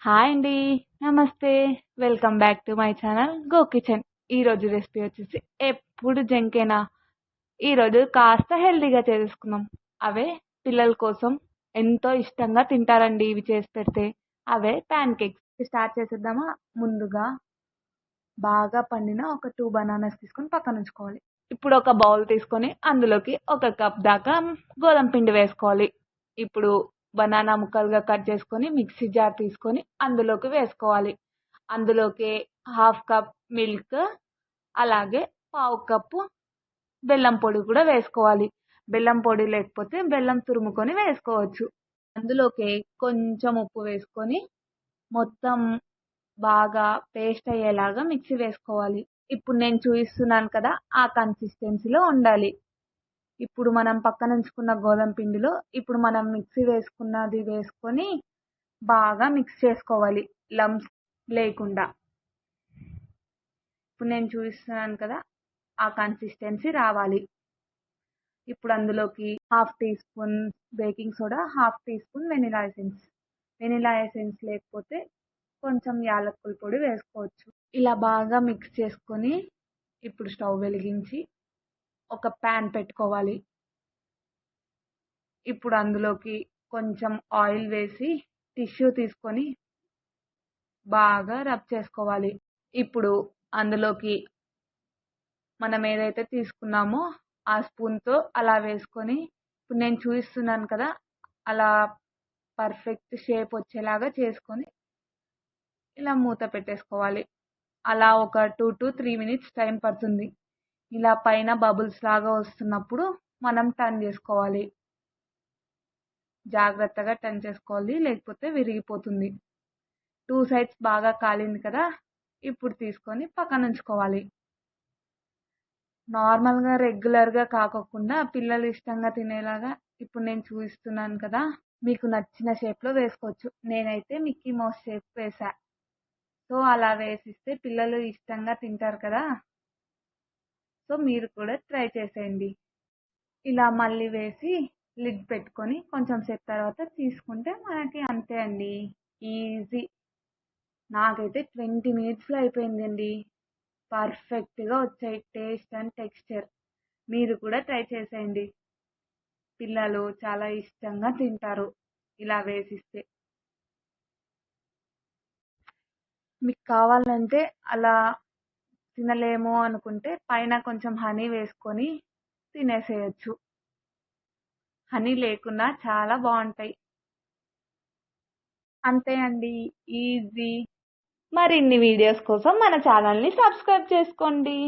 Hi అండి. నమస్తే. Welcome back to my channel go kitchen. ఈరోజు రెసిపీ వచ్చేసి ఎప్పుడు జంకేనా. ఈరోజు కాస్త హెల్తీగా చేసుకుందాం. అవే పిల్లల కోసం ఎంతో ఇష్టంగా తింటారండి ఇవి చేసి పెడితే. అవే ప్యాన్ కేక్స్. స్టార్ట్ చేసేద్దామా? ముందుగా బాగా పండిన ఒక 2 బనానాస్ తీసుకొని పక్కన ఉంచుకోవాలి. ఇప్పుడు ఒక బౌల్ తీసుకొని అందులోకి 1 కప్ దాకా గోధుమ పిండి వేసుకోవాలి. ఇప్పుడు బనానా ముక్కలుగా కట్ చేసుకొని మిక్సీ జార్ తీసుకొని అందులోకి వేసుకోవాలి. అందులోకి 1/2 కప్ మిల్క్, అలాగే 1/4 కప్పు బెల్లం పొడి కూడా వేసుకోవాలి. బెల్లం పొడి లేకపోతే బెల్లం తురుముకొని వేసుకోవచ్చు. అందులోకి కొంచెం ఉప్పు వేసుకొని మొత్తం బాగా పేస్ట్ అయ్యేలాగా మిక్సీ వేసుకోవాలి. ఇప్పుడు నేను చూపిస్తున్నాను కదా, ఆ కన్సిస్టెన్సీలో ఉండాలి. ఇప్పుడు మనం పక్కన ఉంచుకున్న గోధుమ పిండిలో ఇప్పుడు మనం మిక్సీ వేసుకున్నది వేసుకొని బాగా మిక్స్ చేసుకోవాలి లంప్స్ లేకుండా. ఇప్పుడు నేను చూపిస్తున్నాను కదా, ఆ కన్సిస్టెన్సీ రావాలి. ఇప్పుడు అందులోకి 1/2 teaspoon baking soda, 1/2 teaspoon vanilla essence. Vanilla essence లేకపోతే కొంచెం యాలక్కుల పొడి వేసుకోవచ్చు. ఇలా బాగా మిక్స్ చేసుకొని ఇప్పుడు స్టవ్ వెలిగించి ఒక ప్యాన్ పెట్టుకోవాలి. ఇప్పుడు అందులోకి కొంచెం ఆయిల్ వేసి టిష్యూ తీసుకొని బాగా రబ్ చేసుకోవాలి. ఇప్పుడు అందులోకి మనం ఏదైతే తీసుకున్నామో ఆ స్పూన్తో అలా వేసుకొని ఇప్పుడు నేను చూపిస్తున్నాను కదా, అలా పర్ఫెక్ట్ షేప్ వచ్చేలాగా చేసుకొని ఇలా మూత పెట్టేసుకోవాలి. అలా ఒక 2 to 3 మినిట్స్ టైం పడుతుంది. ఇలా పైన బబుల్స్ లాగా వస్తున్నప్పుడు మనం టర్న్ చేసుకోవాలి. జాగ్రత్తగా టర్న్ చేసుకోవాలి, లేకపోతే విరిగిపోతుంది. 2 సైడ్స్ బాగా కాలింది కదా, ఇప్పుడు తీసుకొని పక్కన ఉంచుకోవాలి. నార్మల్గా రెగ్యులర్గా కాకోకుండా పిల్లలు ఇష్టంగా తినేలాగా ఇప్పుడు నేను చూపిస్తున్నాను కదా, మీకు నచ్చిన షేప్లో వేసుకోవచ్చు. నేనైతే మిక్కీ మౌస్ షేప్ వేసా. సో అలా వేసిస్తే పిల్లలు ఇష్టంగా తింటారు కదా, సో మీరు కూడా ట్రై చేసేయండి. ఇలా మళ్ళీ వేసి లిడ్ పెట్టుకొని కొంచెం సేపు తర్వాత తీసుకుంటే మనకి అంతే అండి, ఈజీ. నాకైతే 20 మినిట్స్లో అయిపోయిందండి. పర్ఫెక్ట్గా వచ్చాయి టేస్ట్ అండ్ టెక్స్చర్. మీరు కూడా ట్రై చేసేయండి. పిల్లలు చాలా ఇష్టంగా తింటారు ఇలా వేసిస్తే. మీకు కావాలంటే అలా తినలేము అనుకుంటే పైన కొంచెం హనీ వేసుకొని తినేసేయచ్చు. హనీ లేకున్నా చాలా బాగుంటాయి. అంతే అండి, ఈజీ. మరిన్ని వీడియోస్ కోసం మన ఛానల్ని సబ్స్క్రైబ్ చేసుకోండి.